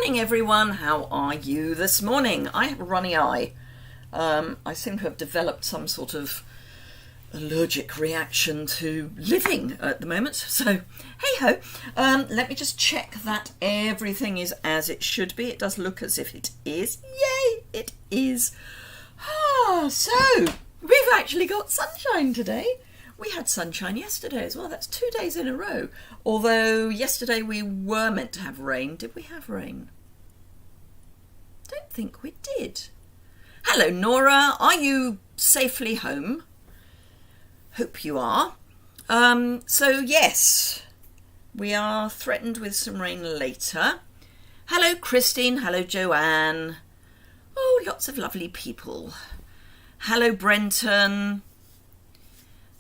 morning, everyone. How are you this morning? I have a runny eye. I seem to have developed some sort of allergic reaction to living at the moment. So, hey ho. Let me just check that everything is as it should be. It does look as if it is. Yay, it is. So, we've actually got sunshine today. We had sunshine yesterday as well. That's 2 days in a row. Although yesterday we were meant to have rain. Did we have rain? Don't think we did. Hello, Nora. Are you safely home? Hope you are. So yes, we are threatened with some rain later. Hello, Christine. Hello, Joanne. Oh, lots of lovely people. Hello, Brenton.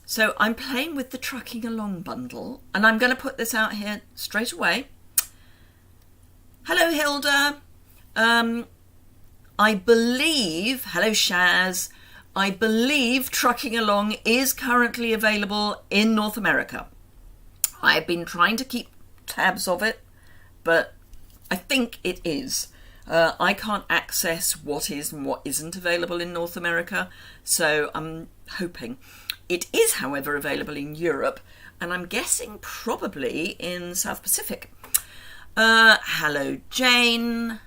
So I'm playing with the Trucking Along bundle, and I'm going to put this out here straight away. Hello, Hilda. I believe, hello, Shaz. I believe Trucking Along is currently available in North America. I've been trying to keep tabs of it, but I think it is. I can't access what is and what isn't available in North America, so I'm hoping. It is, however, available in Europe, and I'm guessing probably in South Pacific. Hello, Jane.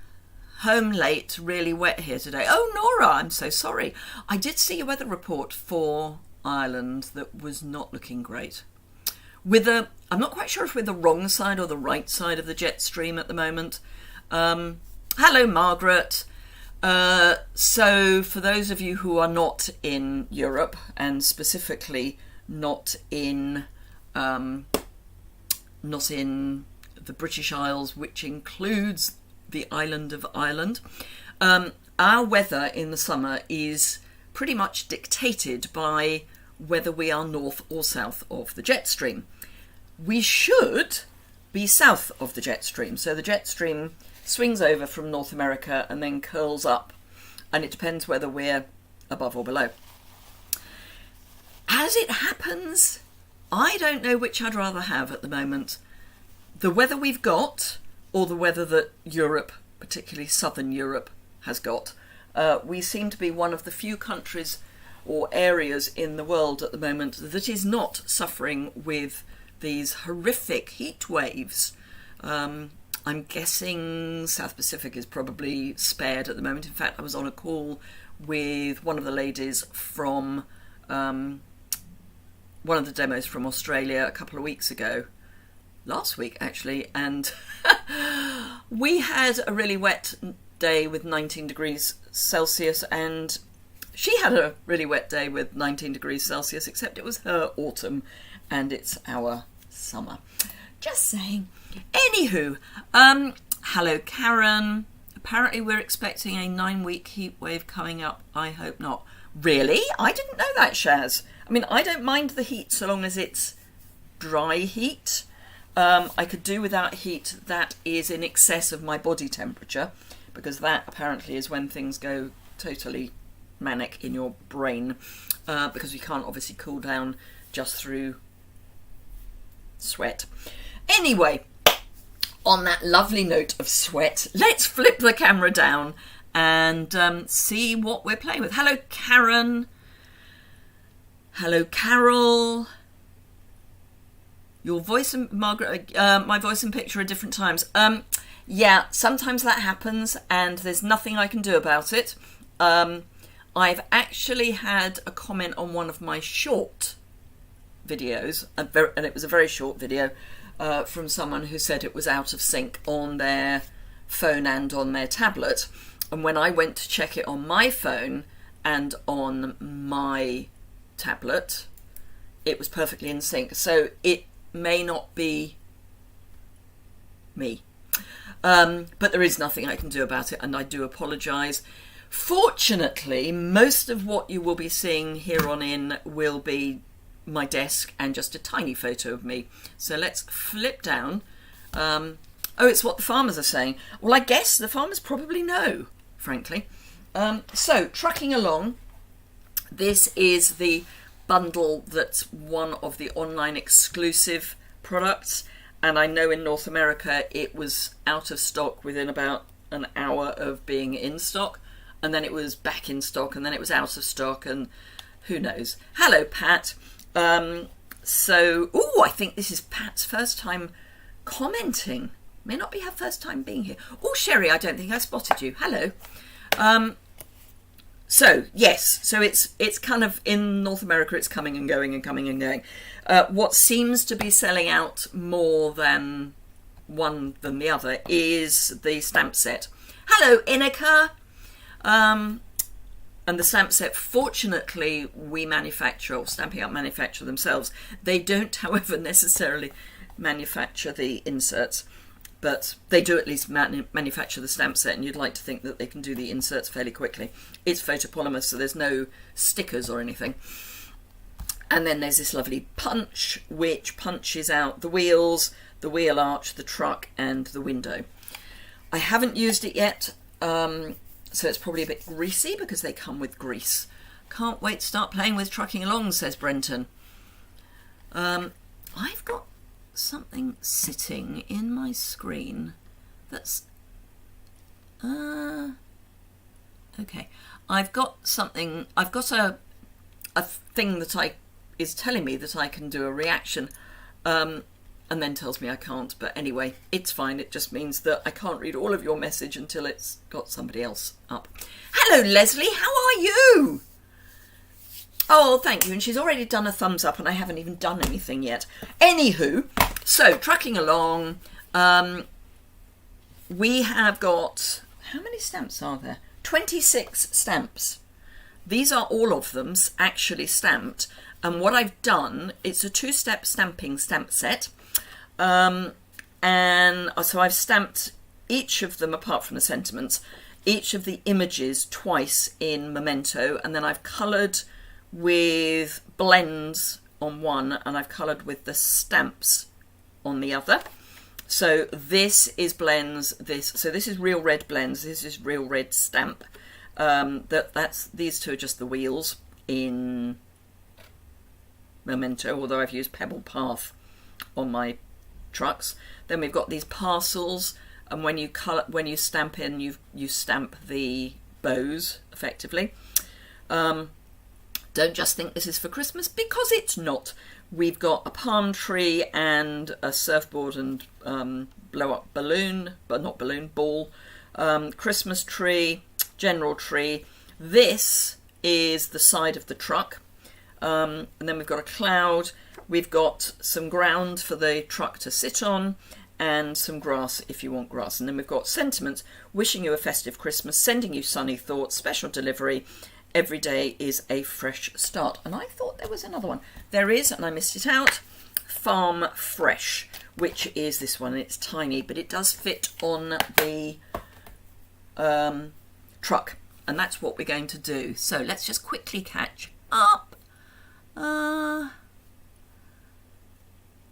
Home late, really wet here today. Oh, Nora, I'm so sorry. I did see a weather report for Ireland that was not looking great. I'm not quite sure if we're the wrong side or the right side of the jet stream at the moment. Hello, Margaret. So for those of you who are not in Europe, and specifically not in the British Isles, which includes the island of Ireland, our weather in the summer is pretty much dictated by whether we are north or south of the jet stream. We should be south of the jet stream, so the jet stream swings over from North America and then curls up, and it depends whether we're above or below. As it happens, I don't know which I'd rather have at the moment. The weather we've got, or the weather that Europe, particularly southern Europe, has got. We seem to be one of the few countries or areas in the world at the moment that is not suffering with these horrific heat waves. I'm guessing South Pacific is probably spared at the moment. In fact, I was on a call with one of the ladies from one of the demos from Australia a couple of weeks ago. Last week, actually. And we had a really wet day with 19 degrees Celsius. And she had a really wet day with 19 degrees Celsius, except it was her autumn and it's our summer. Just saying. Anywho, hello Karen. Apparently we're expecting a 9-week heat wave coming up. I hope not. Really? I didn't know that, Shaz. I mean, I don't mind the heat so long as it's dry heat. I could do without heat that is in excess of my body temperature, because that apparently is when things go totally manic in your brain, because we can't obviously cool down just through sweat. Anyway, on that lovely note of sweat, let's flip the camera down and see what we're playing with. Hello, Karen. Hello, Carol. Your voice and Margaret, my voice and picture are different times. Yeah, sometimes that happens and there's nothing I can do about it. I've actually had a comment on one of my short videos, and it was a very short video, from someone who said it was out of sync on their phone and on their tablet. And when I went to check it on my phone and on my tablet, it was perfectly in sync. So it may not be me. But there is nothing I can do about it, and I do apologise. Fortunately, most of what you will be seeing here on in will be my desk and just a tiny photo of me. So let's flip down. Oh, it's what the farmers are saying. Well, I guess the farmers probably know, frankly. So, Trucking Along. This is the bundle that's one of the online exclusive products, And I know in North America it was out of stock within about an hour of being in stock, and then it was back in stock, and then it was out of stock, and who knows. Hello, Pat. I think this is Pat's first time commenting. May not be her first time being here. Oh, Sherry, I don't think I spotted you. Hello. So it's kind of in North America, it's coming and going and coming and going. What seems to be selling out more than one than the other is the stamp set. Hello, Inika. And the stamp set, fortunately, we manufacture, or Stampin' Up manufacture themselves. They don't, however, necessarily manufacture the inserts, but they do at least manufacture the stamp set, and you'd like to think that they can do the inserts fairly quickly. It's photopolymer, so there's no stickers or anything. And then there's this lovely punch, which punches out the wheels, the wheel arch, the truck, and the window. I haven't used it yet, so it's probably a bit greasy because they come with grease. Can't wait to start playing with trucking along, says Brenton. I've got something sitting in my screen that's okay. I've got a thing that is telling me that I can do a reaction, and then tells me I can't. But anyway, it's fine. It just means that I can't read all of your message until it's got somebody else up. Hello, Leslie. How are you? Oh, thank you. And she's already done a thumbs up, and I haven't even done anything yet. Anywho, so trucking along, we have got, how many stamps are there? 26 stamps. These are all of them actually stamped. And what I've done, it's a 2-step stamping stamp set. And so I've stamped each of them, apart from the sentiments, each of the images twice in Memento, and then I've coloured with blends on one, and I've coloured with the stamps on the other. So this is blends, so this is real red blends, this is real red stamp. These two are just the wheels in Memento, although I've used Pebble Path on my trucks. Then we've got these parcels, and when you stamp in, you stamp the bows effectively. Don't just think this is for Christmas, because it's not. We've got a palm tree and a surfboard and blow up balloon, but not balloon, ball, Christmas tree, general tree. This is the side of the truck, and then we've got a cloud. We've got some ground for the truck to sit on, and some grass if you want grass. And then we've got sentiments: wishing you a festive Christmas, sending you sunny thoughts, special delivery. Every day is a fresh start. And I thought there was another one. There is, and I missed it out. Farm Fresh, which is this one. It's tiny, but it does fit on the truck. And that's what we're going to do. So let's just quickly catch up. The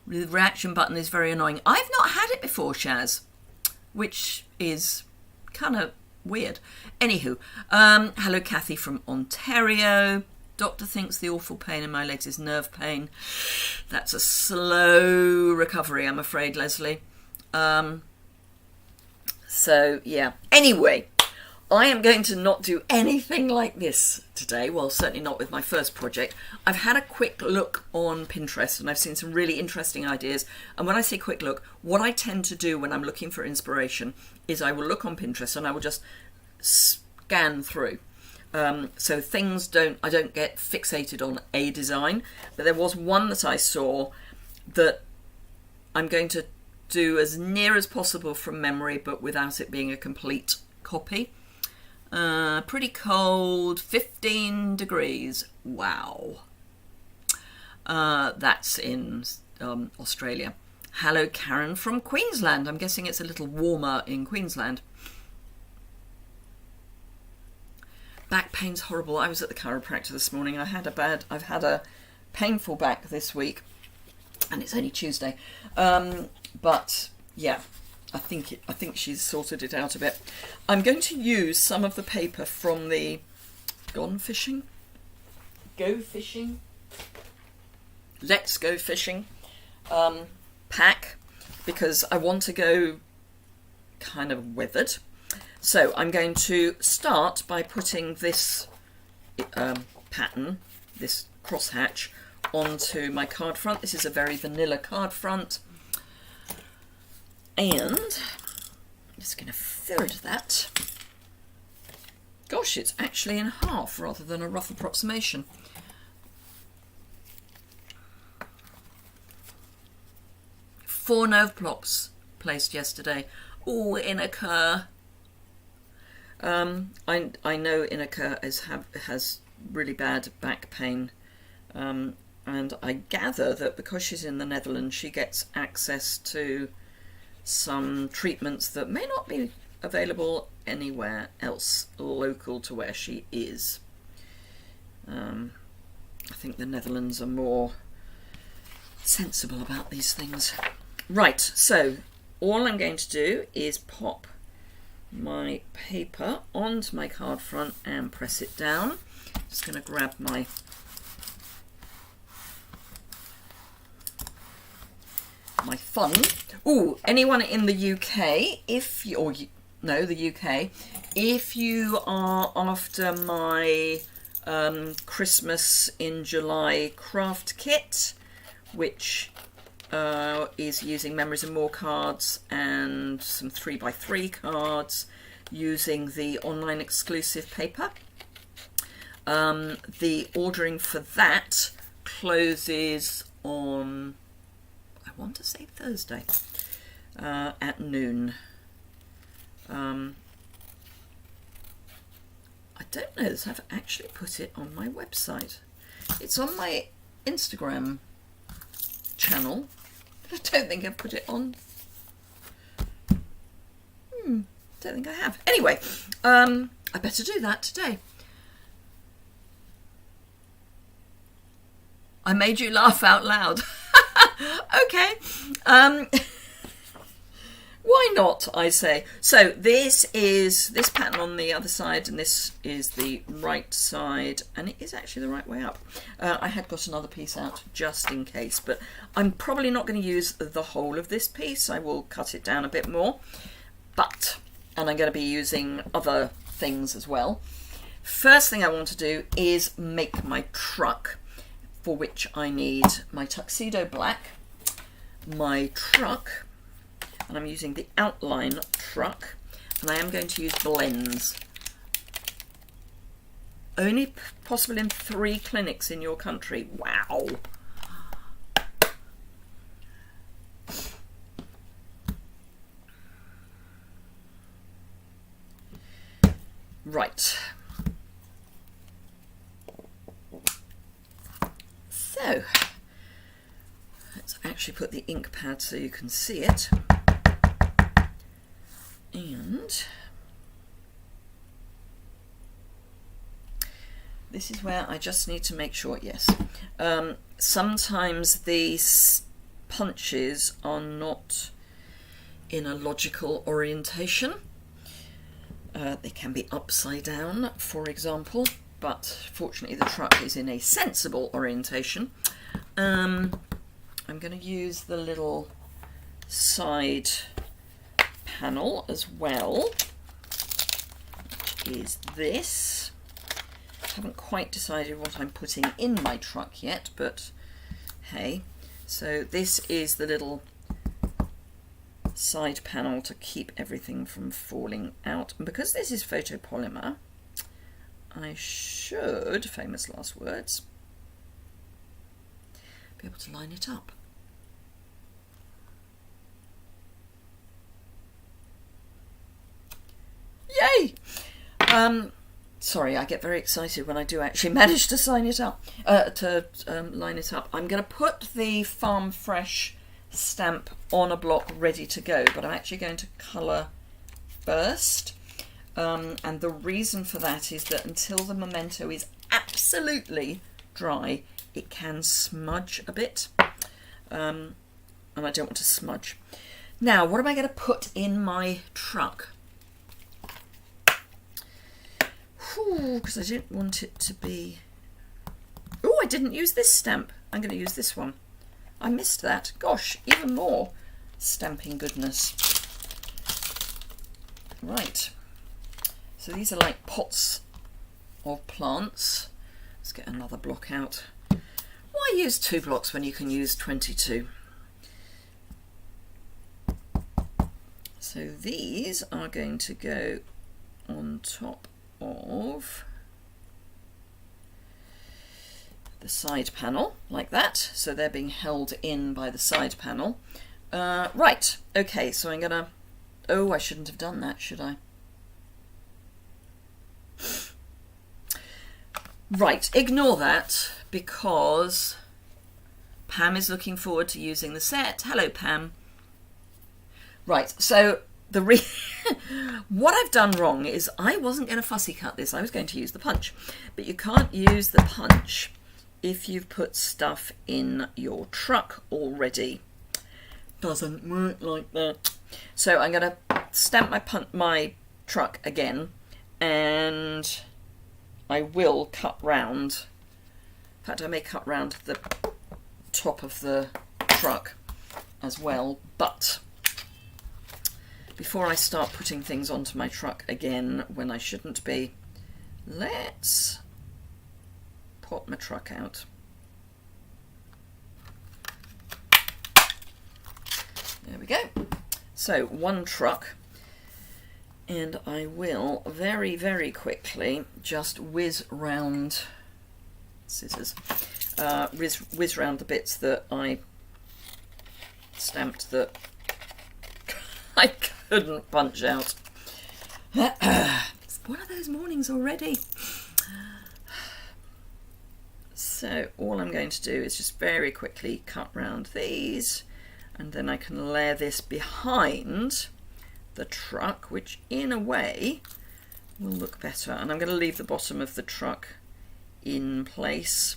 reaction button is very annoying. I've not had it before, Shaz, which is kind of weird. Anywho, hello Kathy from Ontario. Doctor thinks the awful pain in my legs is nerve pain. That's a slow recovery, I'm afraid, Leslie. So yeah. Anyway, I am going to not do anything like this today. Well, certainly not with my first project. I've had a quick look on Pinterest, and I've seen some really interesting ideas. And when I say quick look, what I tend to do when I'm looking for inspiration is I will look on Pinterest and I will just scan through. So I don't get fixated on a design. But there was one that I saw that I'm going to do as near as possible from memory, but without it being a complete copy. Pretty cold, 15 degrees. Wow. That's in Australia. Hello, Karen from Queensland. I'm guessing it's a little warmer in Queensland. Back pain's horrible. I was at the chiropractor this morning. I've had a painful back this week, and it's only Tuesday. But yeah, I think she's sorted it out a bit. I'm going to use some of the paper from the Go Fishing, Let's Go Fishing pack, because I want to go kind of weathered. So I'm going to start by putting this pattern, this crosshatch, onto my card front. This is a very vanilla card front. And I'm just going to third that. Gosh, it's actually in half rather than a rough approximation. Four nerve blocks placed yesterday, all in a cur. I know Inaka has really bad back pain, and I gather that because she's in the Netherlands, she gets access to some treatments that may not be available anywhere else local to where she is. I think the Netherlands are more sensible about these things. Right, so all I'm going to do is pop my paper onto my card front and press it down. Just going to grab my thumb. Ooh, anyone in the UK, the UK, if you are after my Christmas in July craft kit, which is using Memories and More cards and some 3x3 cards using the online exclusive paper. The ordering for that closes on, I want to say Thursday, at noon. I don't know if I've actually put it on my website. It's on my Instagram channel. I don't think I've put it on. Don't think I have. Anyway, I better do that today. I made you laugh out loud. Okay. Why not, I say. So this is this pattern on the other side, and this is the right side, and it is actually the right way up. I had got another piece out just in case, but I'm probably not going to use the whole of this piece. I will cut it down a bit more, and I'm going to be using other things as well. First thing I want to do is make my truck, for which I need my tuxedo black, my truck, and I'm using the outline truck, and I am going to use blends. Only possible in 3 clinics in your country. Wow. Right. So, let's actually put the ink pad so you can see it. And this is where I just need to make sure, yes. Sometimes these punches are not in a logical orientation. They can be upside down, for example, but fortunately the truck is in a sensible orientation. I'm going to use the little side panel as well, which is this. Haven't quite decided what I'm putting in my truck yet, but hey. So this is the little side panel to keep everything from falling out, and because this is photopolymer, I should, famous last words, be able to line it up. Yay! Sorry, I get very excited when I do actually manage to line it up. I'm going to put the Farm Fresh stamp on a block ready to go, but I'm actually going to colour first. And the reason for that is that until the memento is absolutely dry, it can smudge a bit. And I don't want to smudge. Now, what am I going to put in my truck? Because I didn't want it to be... Oh, I didn't use this stamp. I'm going to use this one. I missed that. Gosh, even more. stamping goodness. Right, so these are like pots of plants. Let's get another block out. Why use 2 blocks when you can use 22? So these are going to go on top of the side panel like that. So they're being held in by the side panel. Right, okay, so I'm gonna, oh, I shouldn't have done that, should I? Right, ignore that because Pam is looking forward to using the set. Hello, Pam. Right, so what I've done wrong is I wasn't going to fussy cut this. I was going to use the punch, but you can't use the punch if you've put stuff in your truck already. Doesn't work like that. So I'm going to stamp my truck again, and I will cut round. In fact, I may cut round the top of the truck as well, but before I start putting things onto my truck again when I shouldn't be, let's pop my truck out. There we go. So one truck, and I will very, very quickly just whiz round, scissors, whiz round the bits that I stamped that I couldn't punch out. It's one of those mornings already. So all I'm going to do is just very quickly cut round these, and then I can layer this behind the truck, which in a way will look better. And I'm going to leave the bottom of the truck in place,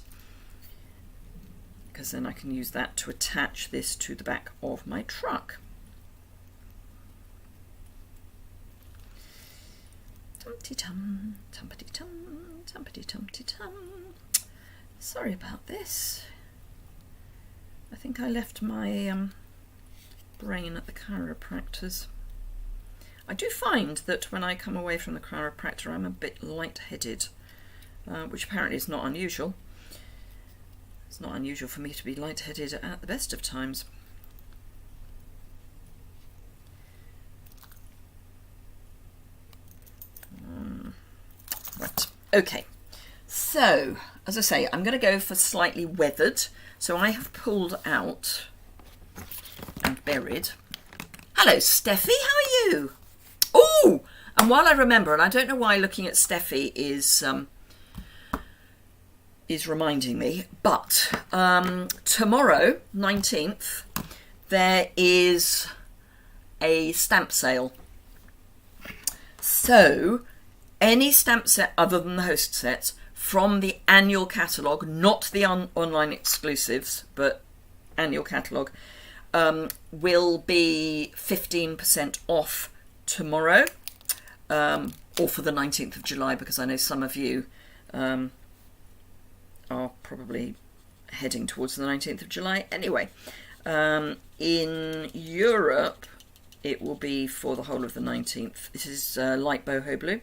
because then I can use that to attach this to the back of my truck. Tum-ty-tum, tum-ty-tum, tum-ty-tum-ty-tum. Sorry about this. I think I left my brain at the chiropractor's. I do find that when I come away from the chiropractor I'm a bit lightheaded, which apparently is not unusual. It's not unusual for me to be lightheaded at the best of times. Right, okay. So, as I say, I'm going to go for slightly weathered. So I have pulled out and buried. Hello, Steffi, how are you? Oh, and while I remember, and I don't know why looking at Steffi is reminding me, but tomorrow, 19th, there is a stamp sale. So any stamp set other than the host sets from the annual catalogue, not the online exclusives, but annual catalogue, will be 15% off tomorrow, or for the 19th of July, because I know some of you are probably heading towards the 19th of July. Anyway, in Europe, it will be for the whole of the 19th. This is light boho blue.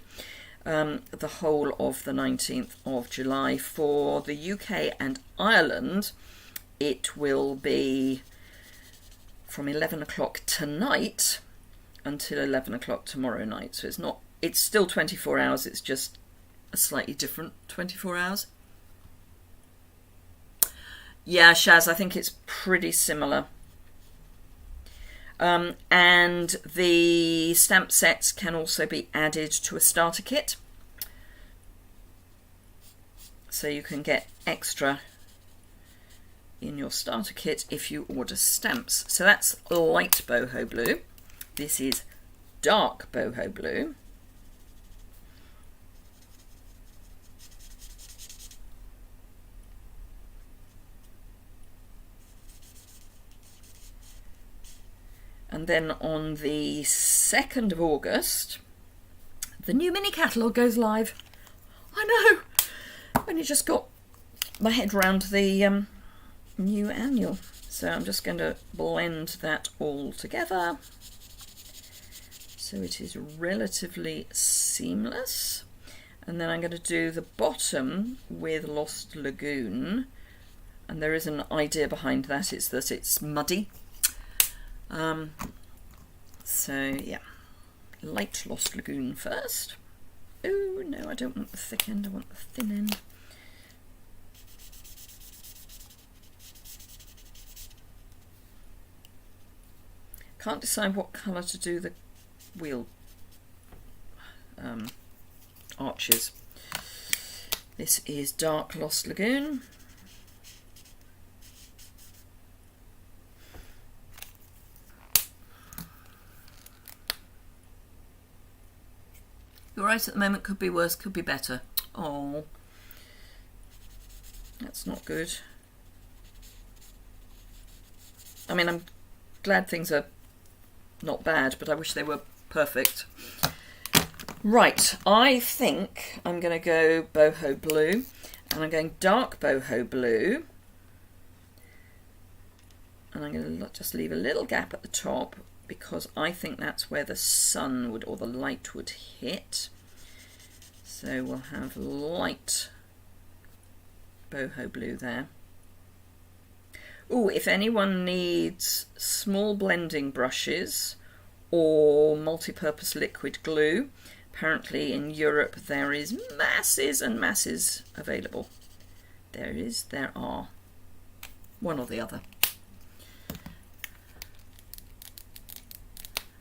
The whole of the 19th of July. For the UK and Ireland, it will be from 11 o'clock tonight until 11 o'clock tomorrow night. So it's still 24 hours, it's just a slightly different 24 hours. Yeah, Shaz, I think it's pretty similar. And the stamp sets can also be added to a starter kit, so you can get extra in your starter kit if you order stamps. So that's light boho blue. This is dark boho blue. And then on the 2nd of August, the new mini catalogue goes live. I know! I've only just got my head round the new annual. So I'm just going to blend that all together so it is relatively seamless. And then I'm going to do the bottom with Lost Lagoon, and there is an idea behind that. It's that it's muddy. So yeah, light Lost Lagoon first. Oh no, I don't want the thick end, I want the thin end. Can't decide what colour to do the wheel arches. This is dark Lost Lagoon. You're right at the moment, could be worse, could be better. Oh, that's not good. I mean, I'm glad things are not bad, but I wish they were perfect. Right, I think I'm going to go boho blue, and I'm going dark boho blue, and I'm going to just leave a little gap at the top because I think that's where the sun would, or the light would hit. So we'll have light boho blue there. Oh, if anyone needs small blending brushes or multi-purpose liquid glue, apparently in Europe there is masses and masses available. There are. One or the other.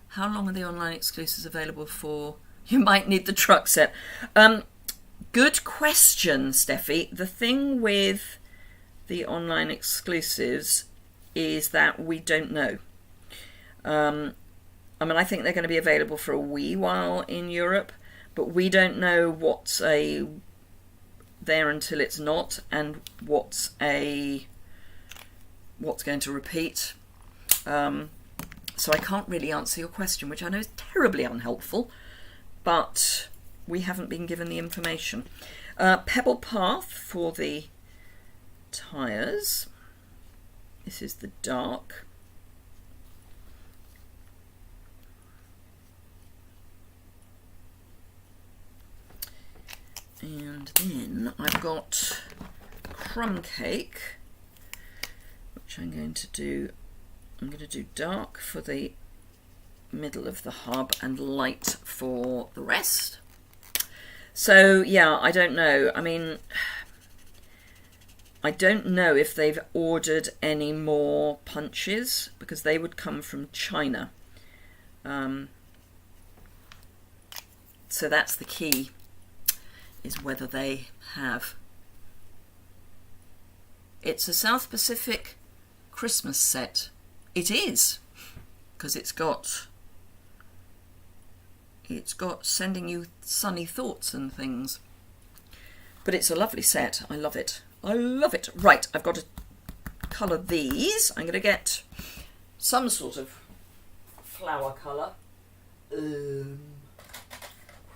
How long are the online exclusives available for? You might need the truck set. Good question, Steffi. The thing with the online exclusives is that we don't know. I mean, I think they're going to be available for a wee while in Europe, but we don't know what's there until it's not, and what's going to repeat. So I can't really answer your question, which I know is terribly unhelpful, but we haven't been given the information. Pebble Path for the tyres. This is the dark. And then I've got Crumb Cake, which I'm going to do dark for the middle of the hub and light for the rest. So yeah, I don't know. I mean, I don't know if they've ordered any more punches because they would come from China. So that's the key, is whether they have. It's a South Pacific Christmas set. It is, because it's got sending you sunny thoughts and things. But it's a lovely set. I love it. I love it. Right, I've got to colour these. I'm going to get some sort of flower colour.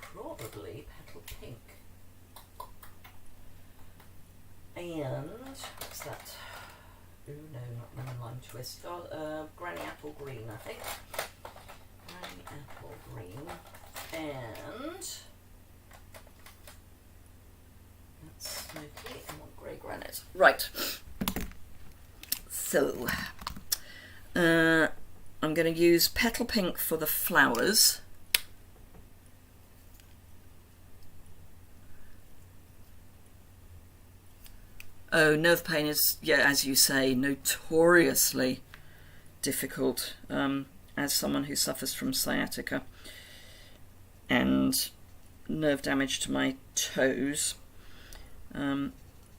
Probably petal pink. And what's that? Oh no, not lemon lime twist. Granny apple green, I think. Granny apple green. And that's smoky. I want grey granite. Right. So I'm going to use petal pink for the flowers. Oh, nerve pain is, yeah, as you say, notoriously difficult. As someone who suffers from sciatica and nerve damage to my toes, don't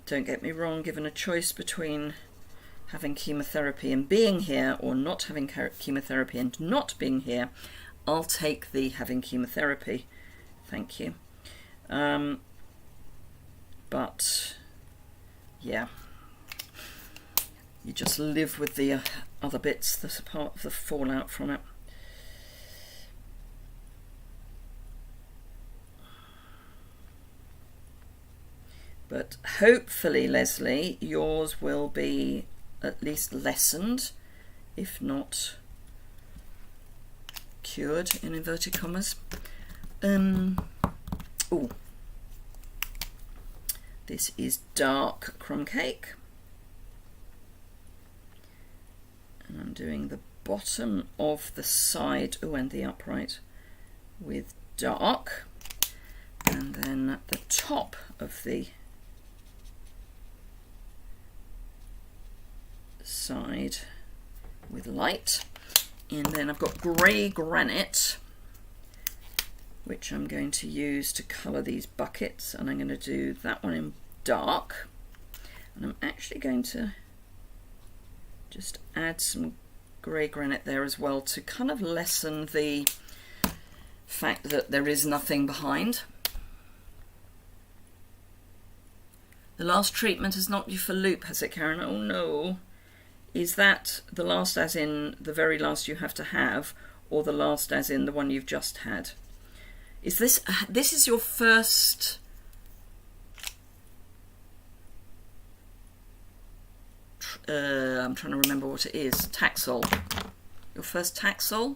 get me wrong, given a choice between having chemotherapy and being here, or not having chemotherapy and not being here, I'll take the having chemotherapy. Thank you. But yeah, you just live with the other bits that are part of the fallout from it. But hopefully, Leslie, yours will be at least lessened, if not cured in inverted commas. Oh, this is dark crumb cake, and I'm doing the bottom of the side, oh, and the upright with dark, and then the top of the side with light. And then I've got grey granite, which I'm going to use to colour these buckets, and I'm going to do that one in dark, and I'm actually going to just add some grey granite there as well to kind of lessen the fact that there is nothing behind. The last treatment has knocked you for loop, has it, Karen? Oh no. Is that the last as in the very last you have to have, or the last as in the one you've just had? Is this is your first I'm trying to remember what it is. Taxol. Your first Taxol?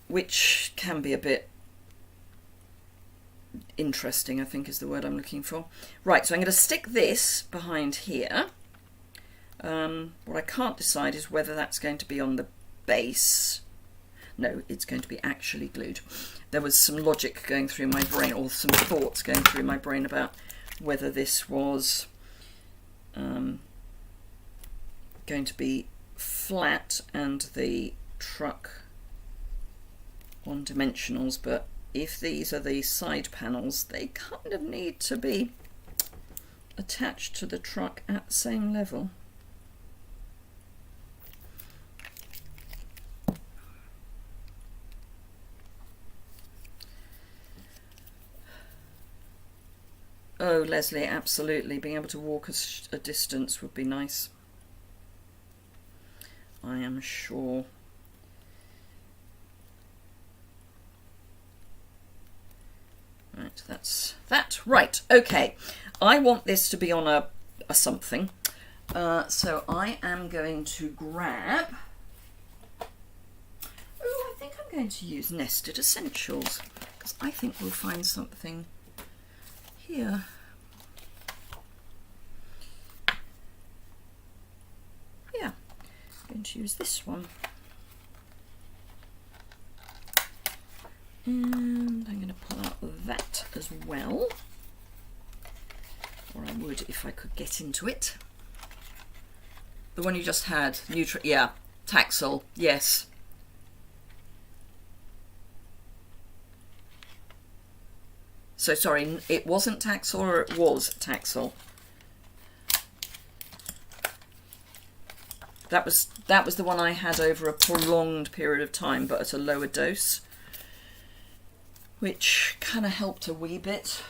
Which can be a bit interesting, I think is the word I'm looking for. Right, so I'm going to stick this behind here. What I can't decide is whether that's going to be on the base. No, it's going to be actually glued. There was some logic going through my brain, or some thoughts going through my brain about whether this was going to be flat and the truck on dimensionals, but if these are the side panels, they kind of need to be attached to the truck at the same level. Oh, Leslie, absolutely. Being able to walk a distance would be nice. I am sure. Right, that's that. Right, okay. I want this to be on a something. So I am going to grab... Oh, I think I'm going to use Nested Essentials, because I think we'll find something here. Yeah, I'm going to use this one. And I'm going to pull out that as well, or I would if I could get into it. The one you just had, yeah, Taxol, yes. So sorry, it wasn't Taxol, or it was Taxol? That was the one I had over a prolonged period of time, but at a lower dose, which kind of helped a wee bit.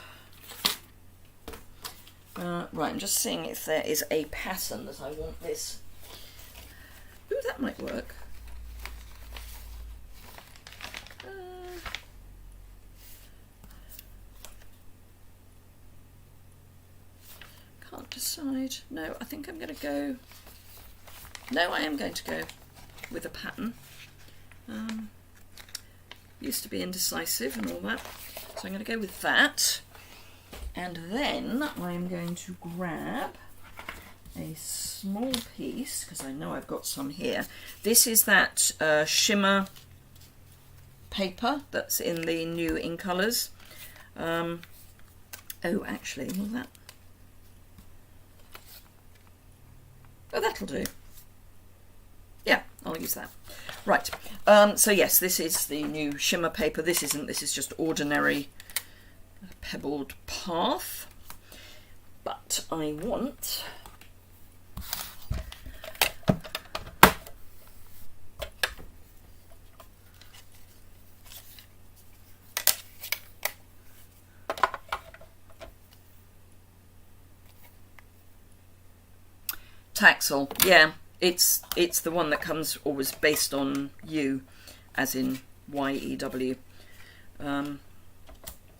Right, I'm just seeing if there is a pattern that I want this. Ooh, that might work. Can't decide. No, I think I'm going to go... No, I am going to go with a pattern. Used to be indecisive and all that. So I'm going to go with that. And then I'm going to grab a small piece, because I know I've got some here. This is that shimmer paper that's in the new In Colours. Oh, actually, will that... Oh, that'll do. Yeah, I'll use that. Right, so yes, this is the new shimmer paper. This isn't, this is just ordinary pebbled path. But I want... Taxol, yeah. It's the one that comes always based on U, as in Y-E-W, and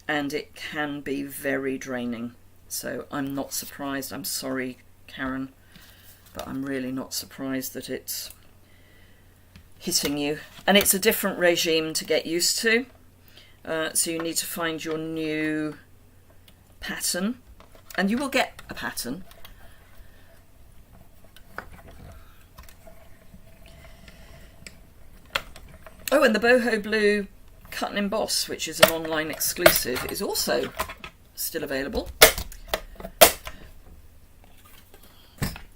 it can be very draining. So I'm not surprised. I'm sorry, Karen, but I'm really not surprised that it's hitting you. And it's a different regime to get used to. So you need to find your new pattern, and you will get a pattern. Oh, and the Boho Blue Cut and Emboss, which is an online exclusive, is also still available.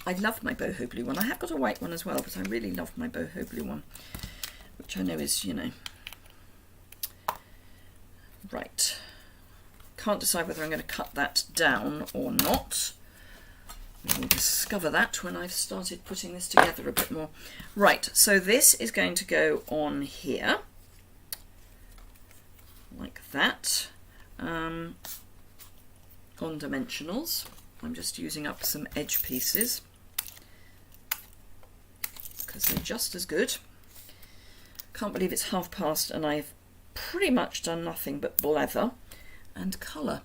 I love my Boho Blue one. I have got a white one as well, but I really love my Boho Blue one, which I know is, you know, right. Can't decide whether I'm going to cut that down or not. We'll discover that when I've started putting this together a bit more. Right, so this is going to go on here, like that, on dimensionals. I'm just using up some edge pieces because they're just as good. Can't believe it's past and I've pretty much done nothing but blether and colour.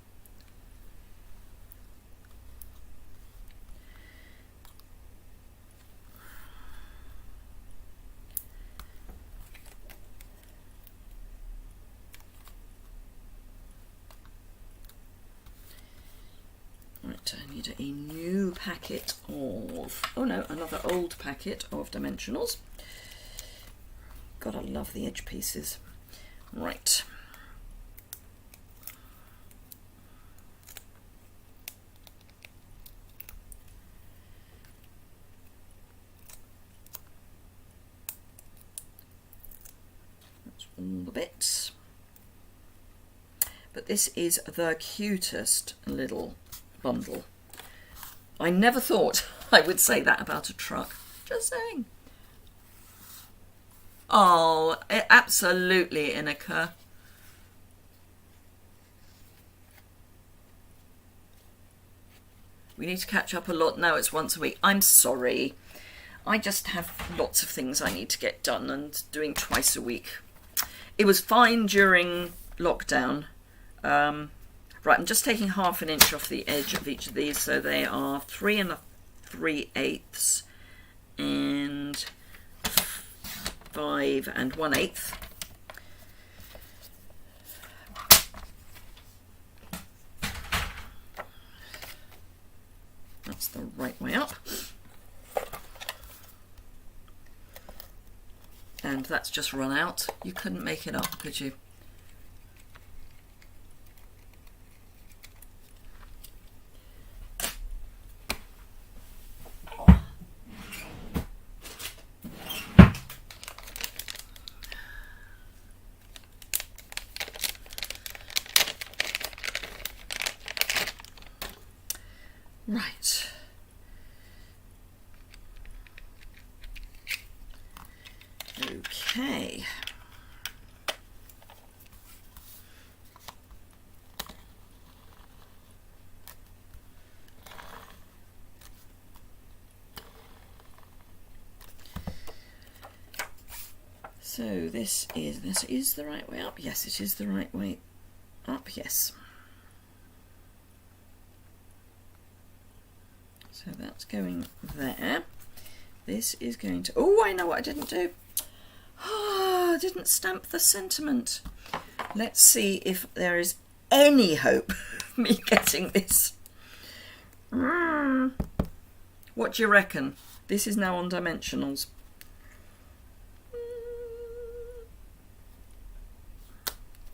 Right, I need a new packet of, oh no, another old packet of dimensionals. God, I love the edge pieces. Right. That's all the bits. But this is the cutest little bundle. I never thought I would say that about a truck. Just saying. Oh, absolutely, Inika. We need to catch up a lot. No, it's once a week. I'm sorry. I just have lots of things I need to get done, and doing twice a week. It was fine during lockdown. Right, I'm just taking 1/2 inch off the edge of each of these, so they are 3 3/8 and 5 1/8. That's the right way up. And that's just run out. You couldn't make it up, could you? Right. Okay. So this is the right way up. Yes, it is the right way up. Yes. So that's going there. This is going to... Oh, I know what I didn't do. Oh, I didn't stamp the sentiment. Let's see if there is any hope of me getting this. What do you reckon? This is now on dimensionals.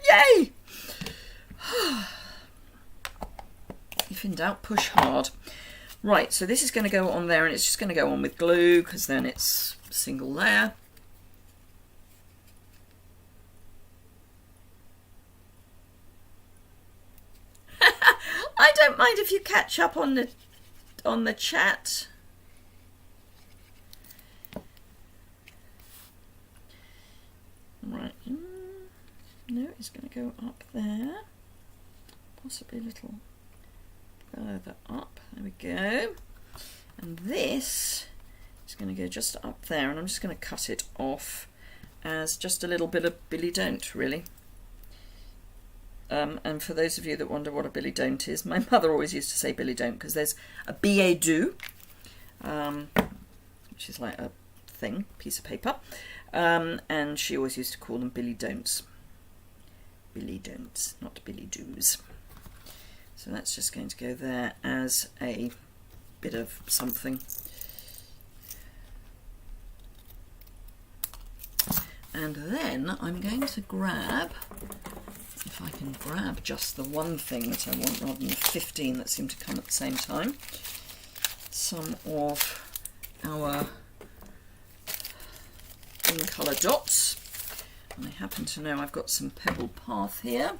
Yay! If in doubt, push hard. Right, so this is going to go on there, and it's just going to go on with glue because then it's single layer. I don't mind if you catch up on the chat. Right, no, it's going to go up there, possibly a little further up. There we go. And this is going to go just up there, and I'm just going to cut it off as just a little bit of Billy Don't, really. And for those of you that wonder what a billy don't is, my mother always used to say billy don't because there's a billet doux, which is like a thing, piece of paper, and she always used to call them billy don'ts. Billy don'ts, not billy do's. So that's just going to go there as a bit of something. And then I'm going to grab, if I can grab just the one thing that I want rather than the 15 that seem to come at the same time, some of our in colour dots. And I happen to know I've got some Pebble Path here.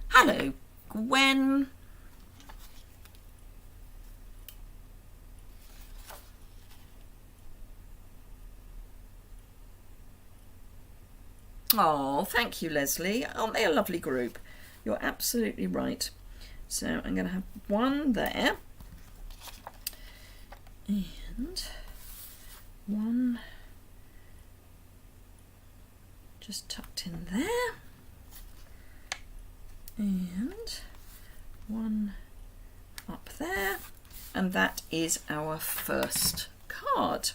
Hello, Gwen. Oh, thank you, Leslie. Aren't they a lovely group? You're absolutely right. So I'm going to have one there and one just tucked in there and one up there, and that is our first card.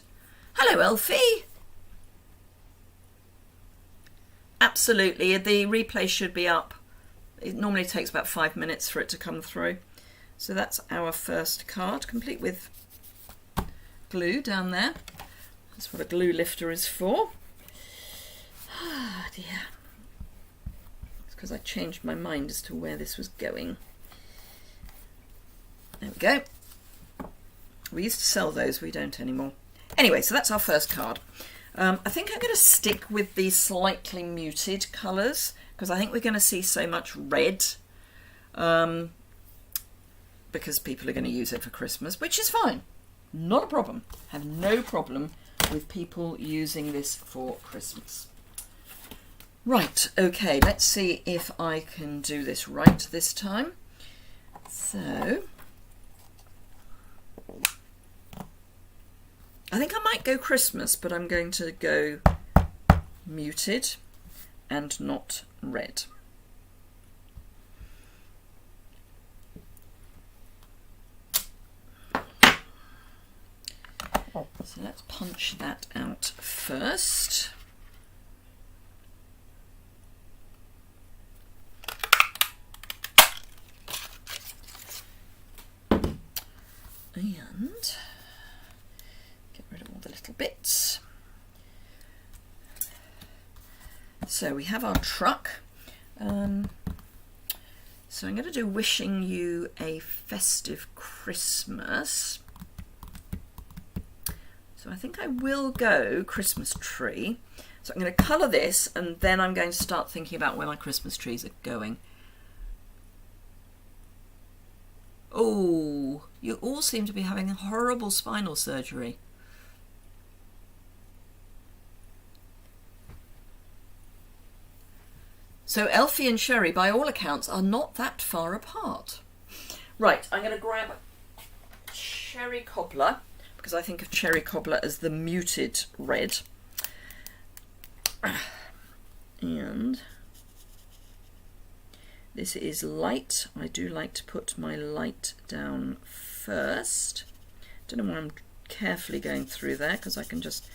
Hello, Elfie. Absolutely, the replay should be up. It normally takes about 5 minutes for it to come through. So that's our first card, complete with glue down there. That's what a glue lifter is for. Ah, dear. It's because I changed my mind as to where this was going. There we go. We used to sell those, we don't anymore. Anyway, so that's our first card. I think I'm going to stick with the slightly muted colours because I think we're going to see so much red because people are going to use it for Christmas, which is fine. Not a problem. Have no problem with people using this for Christmas. Right, okay, let's see if I can do this right this time. So I think I might go Christmas, but I'm going to go muted and not red. So let's punch that out first. And get rid of all the little bits. So we have our truck. So I'm going to do wishing you a festive Christmas. So I think I will go Christmas tree. So I'm going to colour this and then I'm going to start thinking about where my Christmas trees are going. Oh, you all seem to be having horrible spinal surgery. So Elfie and Sherry, by all accounts, are not that far apart. Right, I'm going to grab Cherry Cobbler, because I think of Cherry Cobbler as the muted red. And this is light. I do like to put my light down first. Don't know why I'm carefully going through there, because I can just...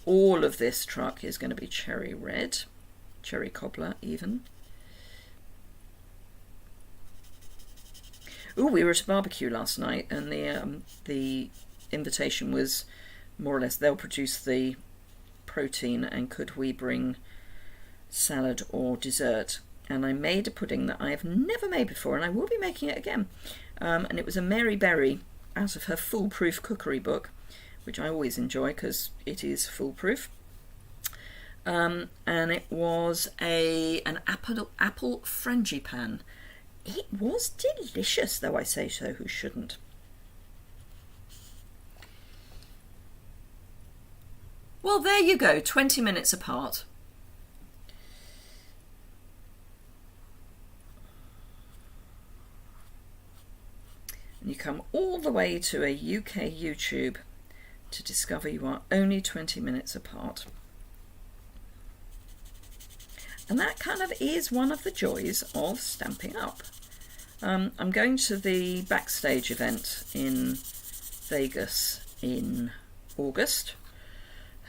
all of this truck is going to be cherry red. Cherry Cobbler, even. Oh, we were at a barbecue last night, and the invitation was more or less they'll produce the protein, and could we bring salad or dessert? And I made a pudding that I have never made before, and I will be making it again. And it was a Mary Berry out of her foolproof cookery book, which I always enjoy because it is foolproof. And it was an apple frangipan. It was delicious, though I say so, who shouldn't? Well, there you go, 20 minutes apart. And you come all the way to a UK YouTube to discover you are only 20 minutes apart. And that kind of is one of the joys of Stamping Up. I'm going to the Backstage event in Vegas in August.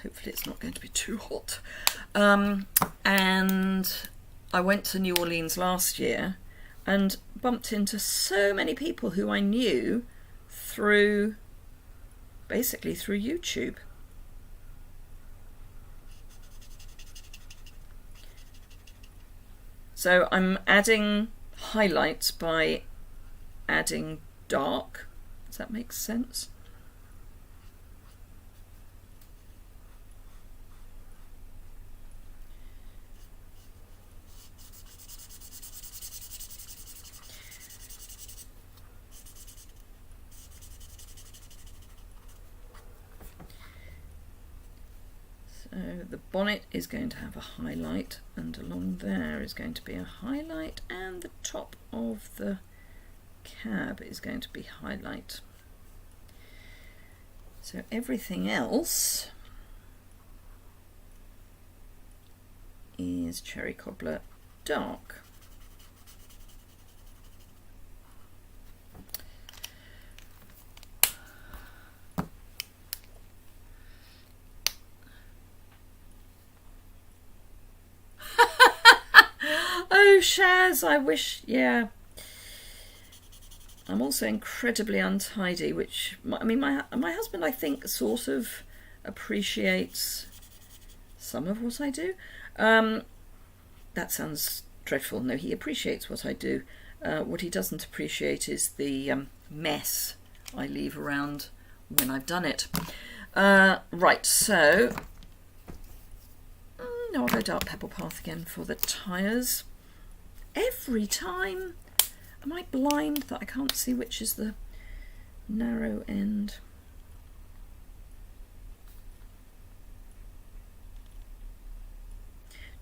Hopefully it's not going to be too hot. And I went to New Orleans last year and bumped into so many people who I knew through, basically through YouTube. So I'm adding highlights by adding dark. Does that make sense? So the bonnet is going to have a highlight, and along there is going to be a highlight, and the top of the cab is going to be highlight. So everything else is Cherry Cobbler dark. Oh, Shaz, I wish, yeah. I'm also incredibly untidy, which, I mean, my husband, I think, sort of appreciates some of what I do. That sounds dreadful. No, he appreciates what I do. What he doesn't appreciate is the mess I leave around when I've done it. Right, so no, I'll go Dark Pebble Path again for the tyres. Every time. Am I blind that I can't see which is the narrow end?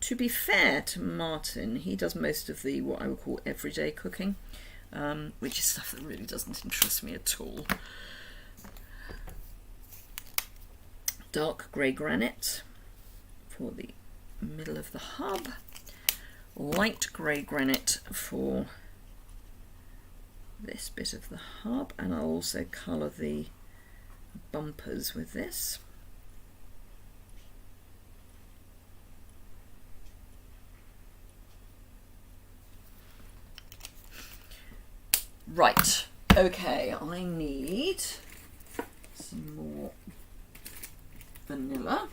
To be fair to Martin, he does most of the what I would call everyday cooking, which is stuff that really doesn't interest me at all. Dark grey granite for the middle of the hub. Light grey granite for this bit of the hub, and I'll also colour the bumpers with this. Right, okay, I need some more vanilla.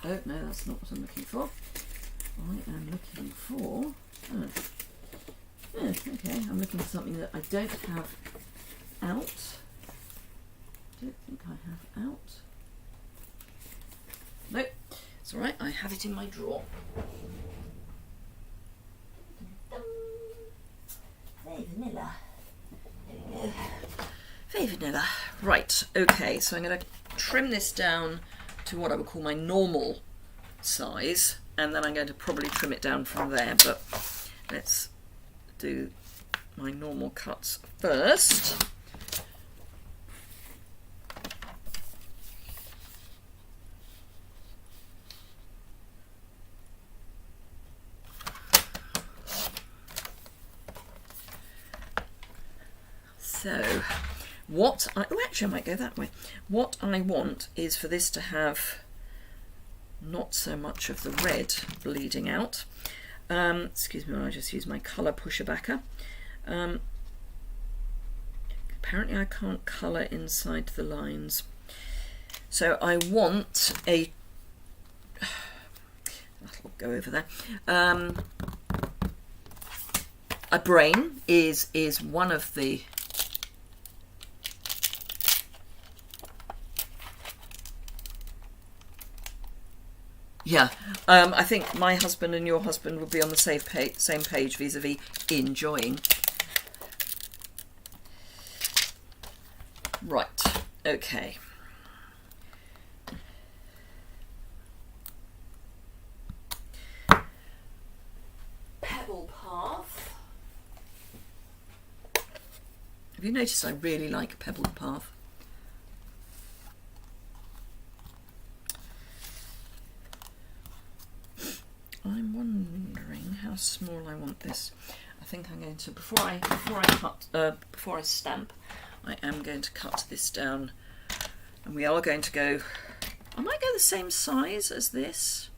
Oh no, that's not what I'm looking for. I am looking for okay, I'm looking for something that I don't have out. Don't think I have out. Nope, it's alright, I have it in my drawer. Very vanilla. There we go. Very vanilla. Right, okay, so I'm going to trim this down to what I would call my normal size, and then I'm going to probably trim it down from there, but let's do my normal cuts first. So what I, oh actually I might go that way. What I want is for this to have not so much of the red bleeding out. Excuse me, I just use my colour pusher backer. Apparently I can't colour inside the lines. So I want a, that'll go over there. A brain is one of the yeah, I think my husband and your husband will be on the same page vis-a-vis enjoying. Right, okay. Pebble Path. Have you noticed I really like Pebble Path? small I want this. I think I'm going to, before I stamp, I am going to cut this down, and we are going to go, I might go the same size as this.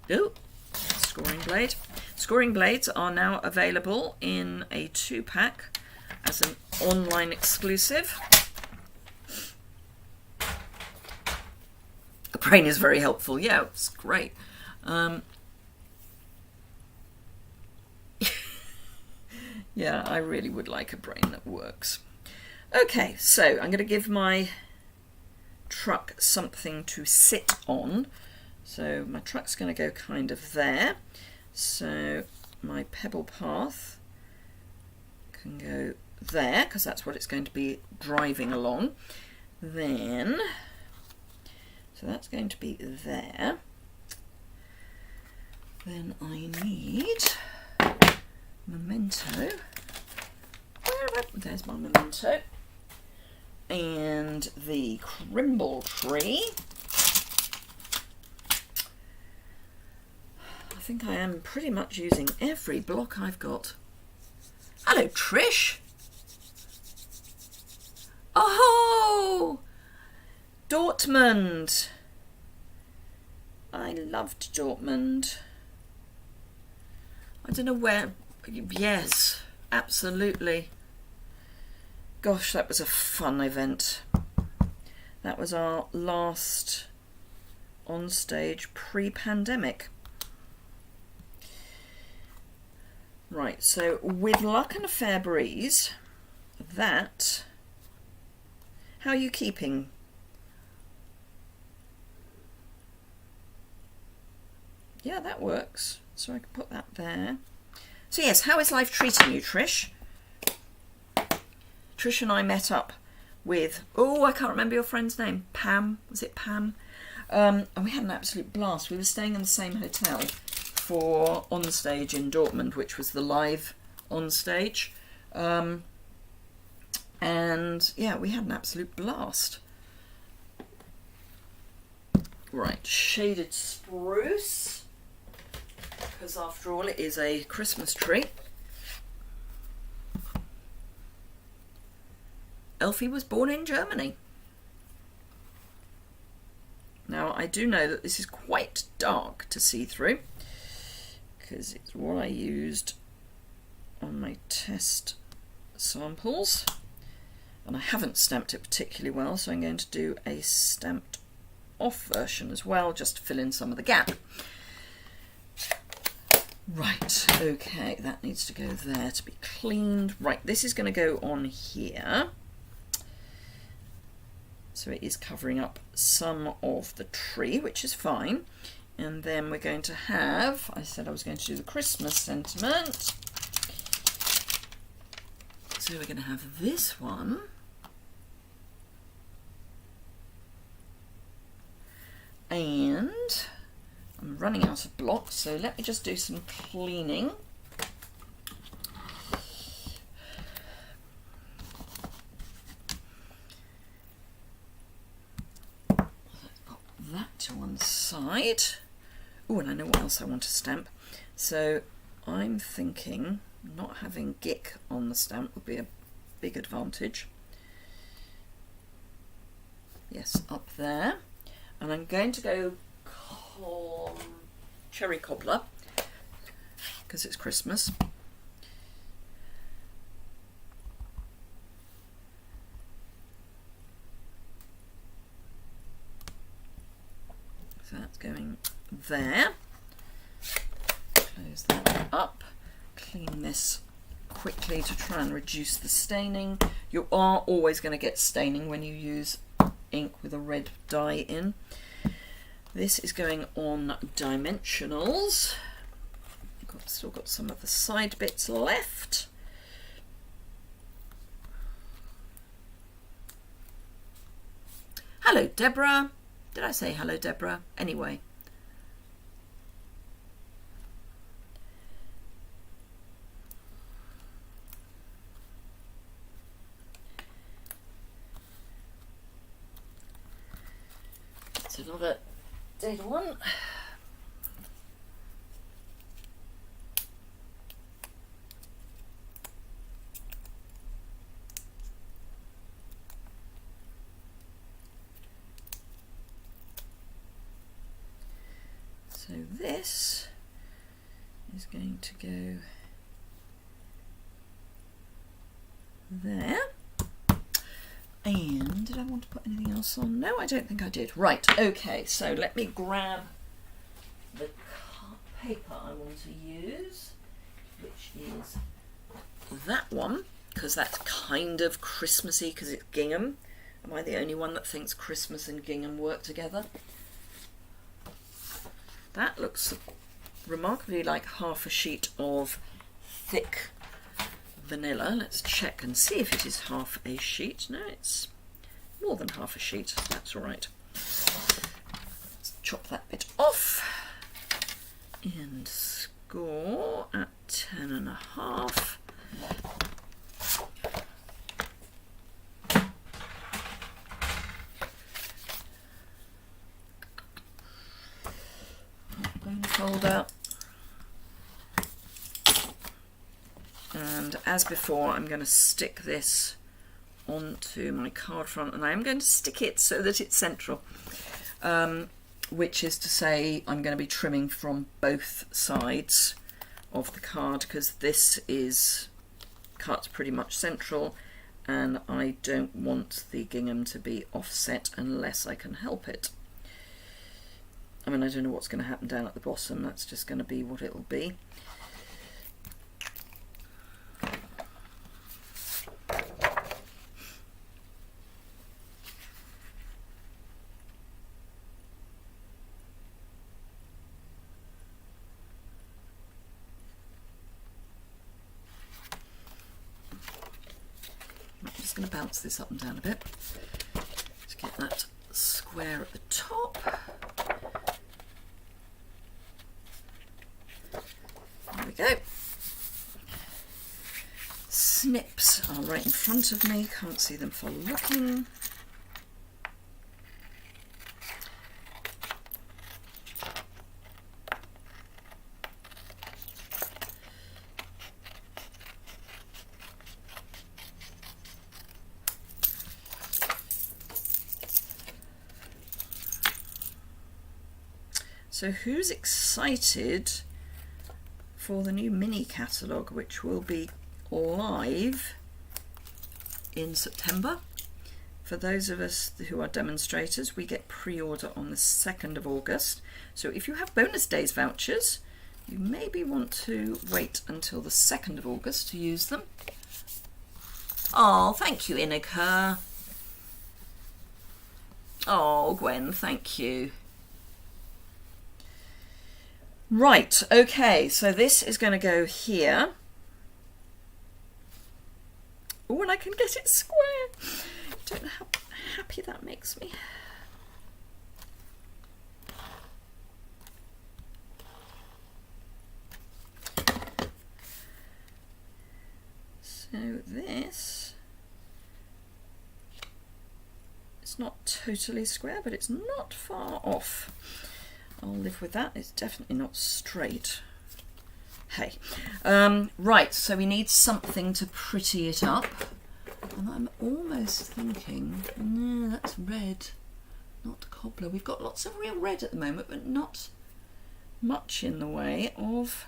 Oh, scoring blade. Scoring blades are now available in a 2-pack as an online exclusive. A brain is very helpful. Yeah, it's great. Yeah, I really would like a brain that works. Okay, so I'm going to give my truck something to sit on. So my truck's going to go kind of there. So my pebble path can go there, because that's what it's going to be driving along. Then, so that's going to be there. Then I need memento. There's my memento. And the crimble tree. I think I am pretty much using every block I've got. Hello, Trish. Oh, Dortmund. I loved Dortmund. I don't know where. Yes, absolutely. Gosh, that was a fun event. That was our last on stage pre-pandemic. Right, so with luck and a fair breeze, that, how are you keeping? Yeah, that works. So I can put that there. So yes, how is life treating you, Trish? Trish and I met up with, oh, I can't remember your friend's name. Pam, was it Pam? And we had an absolute blast. We were staying in the same hotel for On Stage in Dortmund, which was the live On Stage. And yeah, we had an absolute blast. Right, shaded spruce, because after all it is a Christmas tree. Elfie was born in Germany. Now I do know that this is quite dark to see through, because it's what I used on my test samples, and I haven't stamped it particularly well, so I'm going to do a stamped off version as well, just to fill in some of the gap. Right, okay, that needs to go there to be cleaned. Right, this is going to go on here. So it is covering up some of the tree, which is fine. And then we're going to have, I said I was going to do the Christmas sentiment. So we're going to have this one. And I'm running out of blocks, so let me just do some cleaning. That to one side. Oh, and I know what else I want to stamp. So I'm thinking not having Gick on the stamp would be a big advantage. Yes, up there. And I'm going to go cherry cobbler, because it's Christmas. So that's going there. Close that up. Clean this quickly to try and reduce the staining. You are always going to get staining when you use ink with a red dye in. This is going on dimensionals. Still got some of the side bits left. Hello, Deborah. Did I say hello, Deborah? Anyway. That's another data one. So this is going to go there. And did I want to put anything else on? No, I don't think I did. Right, okay, so let me grab the paper I want to use, which is that one, because that's kind of Christmassy because it's gingham. Am I the only one that thinks Christmas and gingham work together? That looks remarkably like half a sheet of thick vanilla. Let's check and see if it is half a sheet. No, it's more than half a sheet. That's all right. Let's chop that bit off and score at 10.5. Folder. And as before, I'm going to stick this onto my card front, and I am going to stick it so that it's central, which is to say I'm going to be trimming from both sides of the card because this is cut pretty much central and I don't want the gingham to be offset unless I can help it. I mean, I don't know what's going to happen down at the bottom, that's just going to be what it'll be. I'm just going to bounce this up and down a bit to get that square at the top. There we go. Snips are right in front of me, can't see them for looking. So who's excited for the new mini catalogue, which will be live in September? For those of us who are demonstrators, we get pre-order on the 2nd of August. So if you have bonus days vouchers, you maybe want to wait until the 2nd of August to use them. Oh, thank you, Inika. Oh, Gwen, thank you. Right, okay, so this is going to go here. Oh, and I can get it square. I don't know how happy that makes me. So this, it's not totally square, but it's not far off. I'll live with that. It's definitely not straight. Hey. Right, so we need something to pretty it up. And I'm almost thinking, no, that's red, not cobbler. We've got lots of real red at the moment, but not much in the way of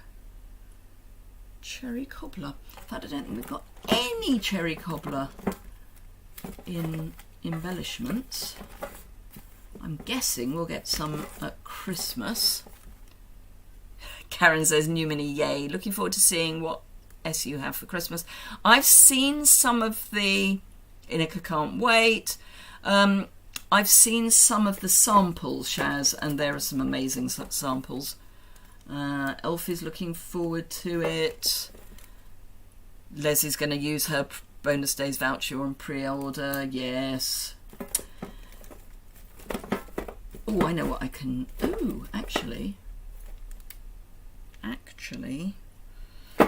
cherry cobbler. In fact, I don't think we've got any cherry cobbler in embellishments. I'm guessing we'll get some at Christmas. Karen says, new mini, yay. Looking forward to seeing what S you have for Christmas. I've seen some of the, Inika can't wait. I've seen some of the samples, Shaz, and there are some amazing samples. Elfie's looking forward to it. Leslie's going to use her bonus days voucher on pre-order, yes. Oh, I know what I can. Oh, actually,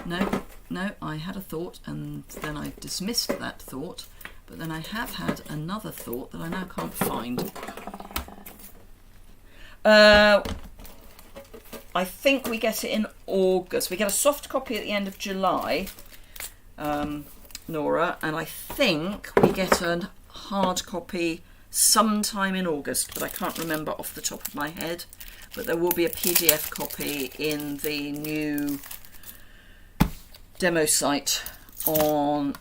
no, I had a thought and then I dismissed that thought, but then I have had another thought that I now can't find. I think we get it in August. We get a soft copy at the end of July, Nora, and I think we get a hard copy sometime in August, but I can't remember off the top of my head. But there will be a PDF copy in the new demo site on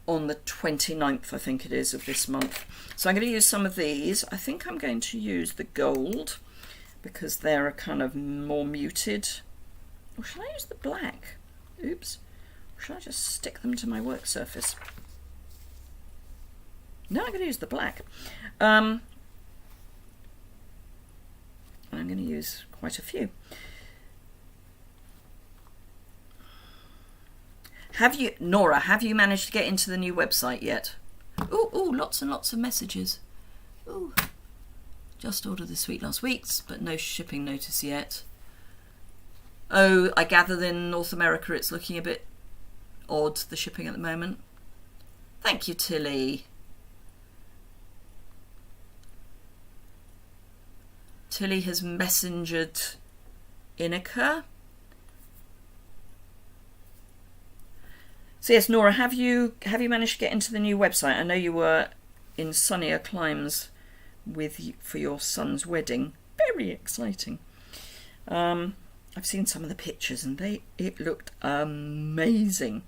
the 29th, I think it is, of this month. So I'm going to use some of these. I think I'm going to use the gold because they're a kind of more muted. Or should I use the black? Oops. Or should I just stick them to my work surface? No, I'm going to use the black. I'm going to use quite a few. Nora, have you managed to get into the new website yet? Ooh, lots and lots of messages. Ooh, just ordered this week last week's, but no shipping notice yet. Oh, I gather in North America it's looking a bit odd, the shipping at the moment. Thank you, Tilly. Tilly has messengered Inika. So yes, Nora, have you managed to get into the new website? I know you were in sunnier climes for your son's wedding. Very exciting. I've seen some of the pictures and it looked amazing.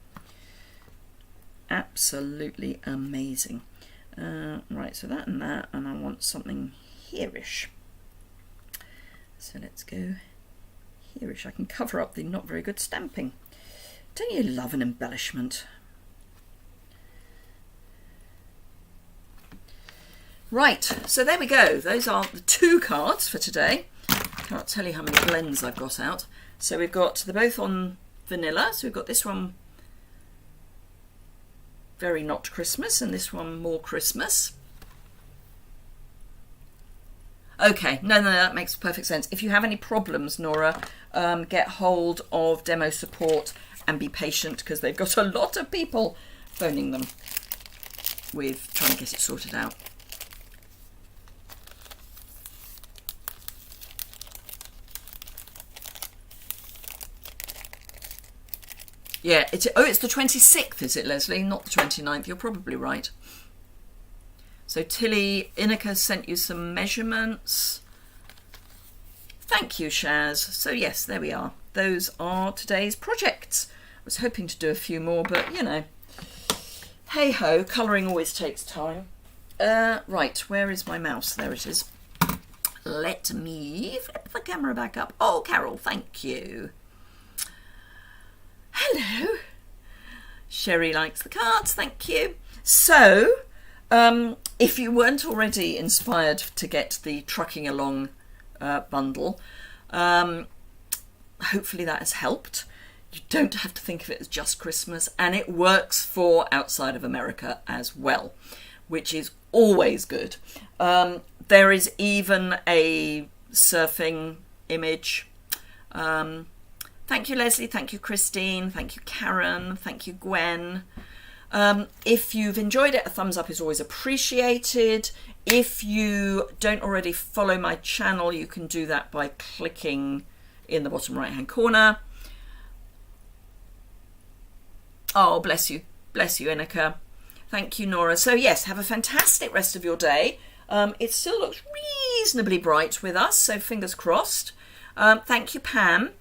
Absolutely amazing. Right, so that, and I want something here-ish. So let's go here-ish. I can cover up the not very good stamping. Don't you love an embellishment? Right, so there we go. Those are the 2 cards for today. Can't tell you how many blends I've got out. So we've got, they're both on vanilla. So we've got this one very not Christmas and this one more Christmas. Okay, no, that makes perfect sense. If you have any problems, Nora, get hold of demo support and be patient because they've got a lot of people phoning them with trying to get it sorted out. Yeah, it's the 26th, is it, Leslie? Not the 29th. You're probably right. So Tilly, Inika sent you some measurements. Thank you, Shaz. So yes, there we are. Those are today's projects. I was hoping to do a few more, but you know, hey ho, colouring always takes time. Right, where is my mouse? There it is. Let me flip the camera back up. Oh, Carol, thank you. Hello. Sherry likes the cards, thank you. So, if you weren't already inspired to get the Trucking Along bundle, hopefully that has helped. You don't have to think of it as just Christmas, and it works for outside of America as well, which is always good. There is even a surfing image. Thank you, Leslie. Thank you, Christine. Thank you, Karen. Thank you, Gwen. If you've enjoyed it, a thumbs up is always appreciated. If you don't already follow my channel, you can do that by clicking in the bottom right hand corner. Oh, bless you. Bless you, Inika. Thank you, Nora. So yes, have a fantastic rest of your day. It still looks reasonably bright with us, so fingers crossed. Thank you, Pam.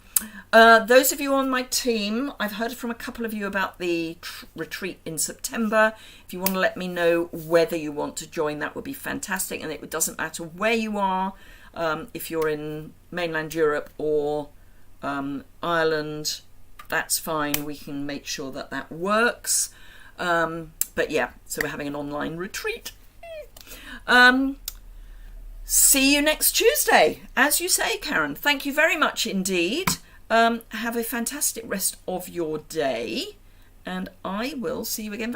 Those of you on my team, I've heard from a couple of you about the retreat in September. If you want to let me know whether you want to join, that would be fantastic. And it doesn't matter where you are, if you're in mainland Europe or Ireland, that's fine. We can make sure that that works. But yeah, so we're having an online retreat. See you next Tuesday. As you say, Karen, thank you very much indeed. Have a fantastic rest of your day, and I will see you again